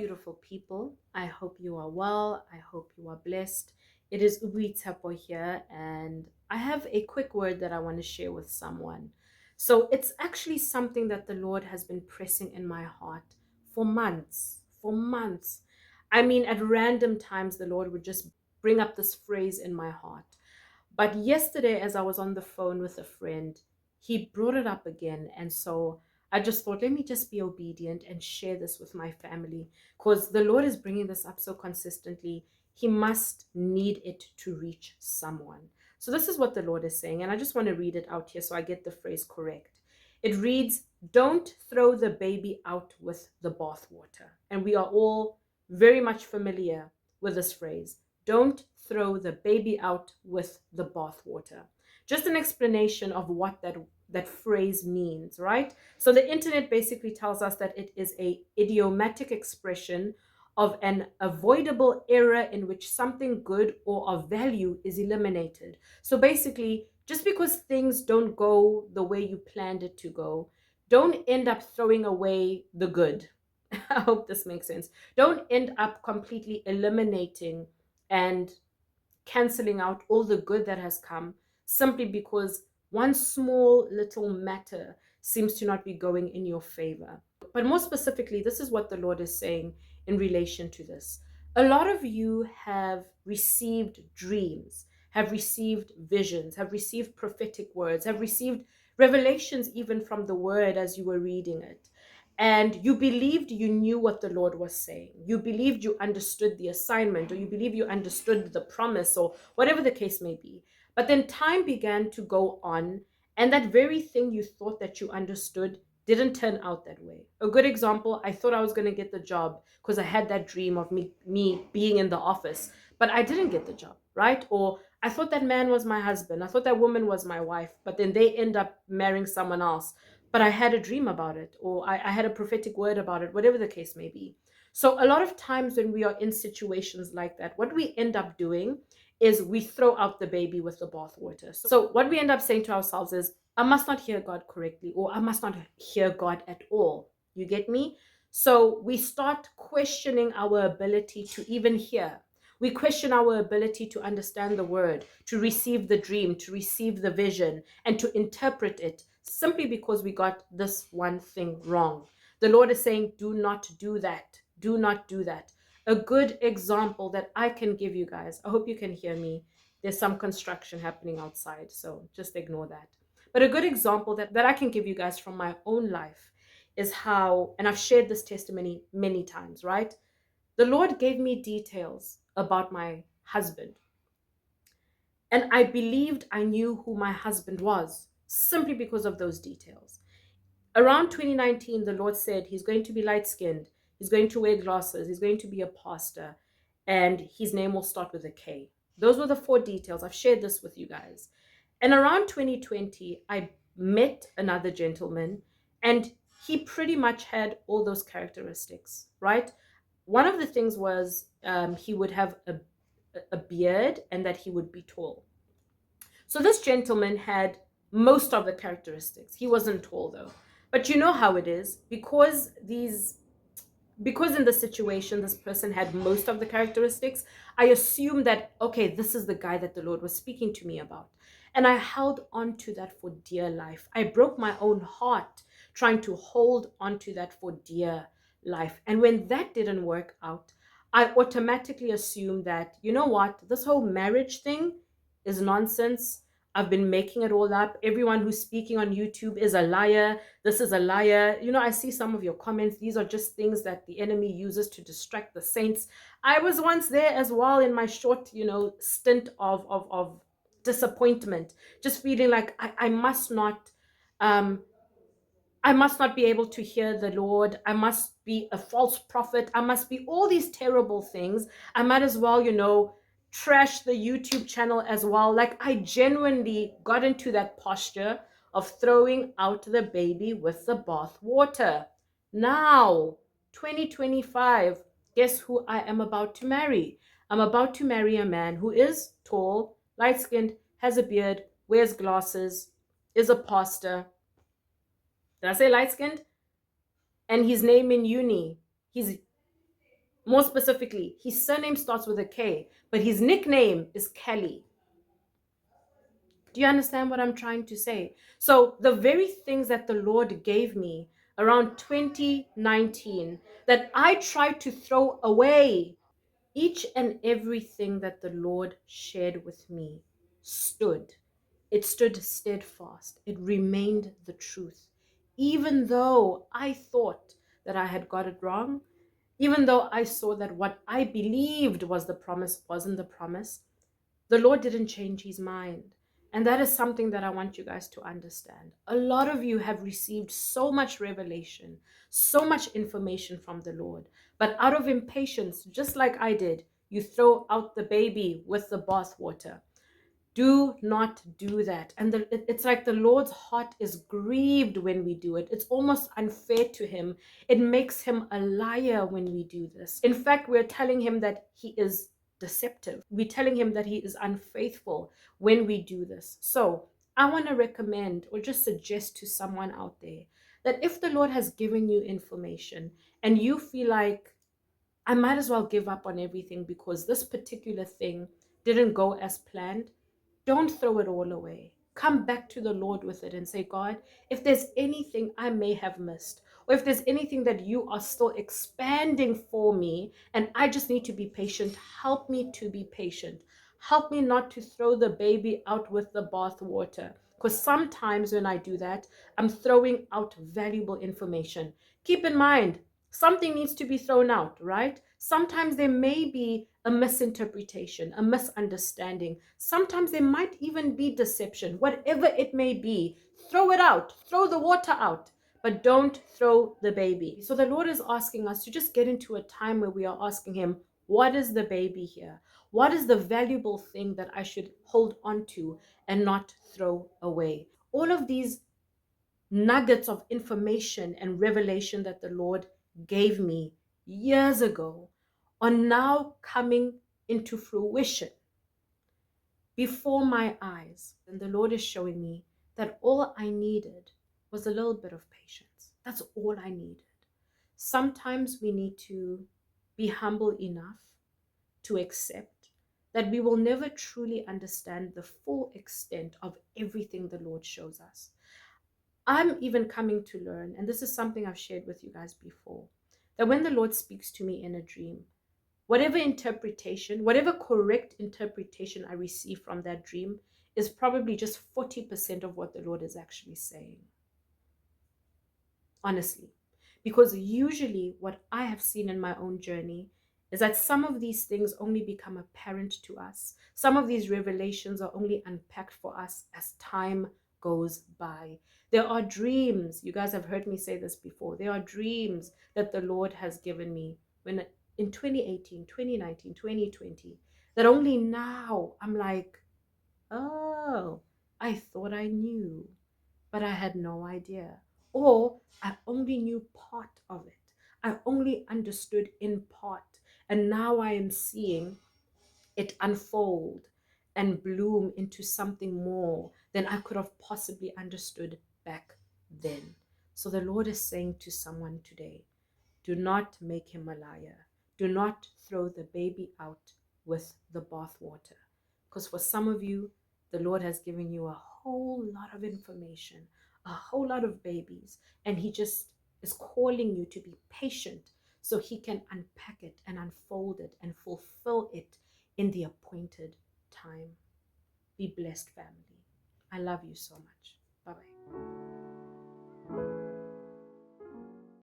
beautiful people. I hope you are well. I hope you are blessed. It is Oboitshepo here, and I have a quick word that I want to share with someone. So it's actually something that the Lord has been pressing in my heart for months. For months. I mean, at random times, the Lord would just bring up this phrase in my heart. But yesterday, as I was on the phone with a friend, he brought it up again. And so I just thought, let me just be obedient and share this with my family because the Lord is bringing this up so consistently. He must need it to reach someone. So this is what the Lord is saying. And I just want to read it out here so I get the phrase correct. It reads, don't throw the baby out with the bathwater. And we are all very much familiar with this phrase. Don't throw the baby out with the bathwater. Just an explanation of what that phrase means, right? So the internet basically tells us that it is a idiomatic expression of an avoidable error in which something good or of value is eliminated. So basically, just because things don't go the way you planned it to go, don't end up throwing away the good. I hope this makes sense. Don't end up completely eliminating and canceling out all the good that has come simply because one small little matter seems to not be going in your favor. But more specifically, this is what the Lord is saying in relation to this. A lot of you have received dreams, have received visions, have received prophetic words, have received revelations even from the word as you were reading it. And you believed you knew what the Lord was saying. You believed you understood the assignment, or you believe you understood the promise, or whatever the case may be. But then time began to go on, and that very thing you thought that you understood didn't turn out that way. A good example, I thought I was going to get the job because I had that dream of me being in the office, but I didn't get the job, right? Or I thought that man was my husband. I thought that woman was my wife, but then they end up marrying someone else. But I had a dream about it, or I had a prophetic word about it, whatever the case may be. So a lot of times when we are in situations like that, what we end up doing is we throw out the baby with the bathwater. So what we end up saying to ourselves is, I must not hear God correctly, or I must not hear God at all. You get me? So we start questioning our ability to even hear. We question our ability to understand the word, to receive the dream, to receive the vision, and to interpret it simply because we got this one thing wrong. The Lord is saying, do not do that. Do not do that. A good example that I can give you guys, I hope you can hear me. There's some construction happening outside, so just ignore that. But a good example that I can give you guys from my own life is how, and I've shared this testimony many times, right? The Lord gave me details about my husband. And I believed I knew who my husband was simply because of those details. Around 2019, the Lord said he's going to be light skinned, he's going to wear glasses, he's going to be a pastor, and his name will start with a K. Those were the four details. I've shared this with you guys. And around 2020, I met another gentleman, and he pretty much had all those characteristics, right? One of the things was he would have a beard and that he would be tall. So this gentleman had most of the characteristics. He wasn't tall though. But you know how it is because in the situation this person had most of the characteristics, I assumed that okay, this is the guy that the Lord was speaking to me about. And I held on to that for dear life. I broke my own heart trying to hold on to that for dear life. And when that didn't work out, I automatically assumed that, you know what, this whole marriage thing is nonsense. I've been making it all up. Everyone who's speaking on YouTube is a liar. This is a liar. You know, I see some of your comments. These are just things that the enemy uses to distract the saints. I was once there as well in my short, stint of disappointment, just feeling like um, I must not be able to hear the Lord. I must be a false prophet. I must be all these terrible things. I might as well, trash the YouTube channel as well. Like I genuinely got into that posture of throwing out the baby with the bath water. Now, 2025, guess who I am about to marry? I'm about to marry a man who is tall, light-skinned, has a beard, wears glasses, is a pastor. Did I say light skinned? And his name in uni, he's More specifically, his surname starts with a K, but his nickname is Kelly. Do you understand what I'm trying to say? So, the very things that the Lord gave me around 2019 that I tried to throw away, each and everything that the Lord shared with me stood. It stood steadfast. It remained the truth. Even though I thought that I had got it wrong, even though I saw that what I believed was the promise wasn't the promise, the Lord didn't change his mind. And that is something that I want you guys to understand. A lot of you have received so much revelation, so much information from the Lord, but out of impatience, just like I did, you throw out the baby with the bathwater. Do not do that. And it's like the Lord's heart is grieved when we do it. It's almost unfair to him. It makes him a liar when we do this. In fact, we're telling him that he is deceptive. We're telling him that he is unfaithful when we do this. So I want to recommend or just suggest to someone out there that if the Lord has given you information and you feel like, I might as well give up on everything because this particular thing didn't go as planned, don't throw it all away. Come back to the Lord with it and say, God, if there's anything I may have missed, or if there's anything that you are still expanding for me, and I just need to be patient, help me to be patient. Help me not to throw the baby out with the bath water. Because sometimes when I do that, I'm throwing out valuable information. Keep in mind, something needs to be thrown out, right? Sometimes there may be a misinterpretation, a misunderstanding. Sometimes there might even be deception. Whatever it may be, throw it out, throw the water out, but don't throw the baby. So the Lord is asking us to just get into a time where we are asking him, what is the baby here? What is the valuable thing that I should hold on to and not throw away? All of these nuggets of information and revelation that the Lord gave me years ago are now coming into fruition before my eyes. And the Lord is showing me that all I needed was a little bit of patience. That's all I needed. Sometimes we need to be humble enough to accept that we will never truly understand the full extent of everything the Lord shows us. I'm even coming to learn, and this is something I've shared with you guys before, that when the Lord speaks to me in a dream, whatever interpretation, whatever correct interpretation I receive from that dream is probably just 40% of what the Lord is actually saying. Honestly. Because usually what I have seen in my own journey is that some of these things only become apparent to us. Some of these revelations are only unpacked for us as time goes by. There are dreams, you guys have heard me say this before, there are dreams that the Lord has given me when in 2018, 2019, 2020, that only now I'm like, oh, I thought I knew, but I had no idea. Or I only knew part of it. I only understood in part. And now I am seeing it unfold and bloom into something more than I could have possibly understood back then. So the Lord is saying to someone today, do not make him a liar. Do not throw the baby out with the bathwater. Because for some of you, the Lord has given you a whole lot of information, a whole lot of babies, and he just is calling you to be patient so he can unpack it and unfold it and fulfill it in the appointed time. Be blessed, family. I love you so much. Bye bye.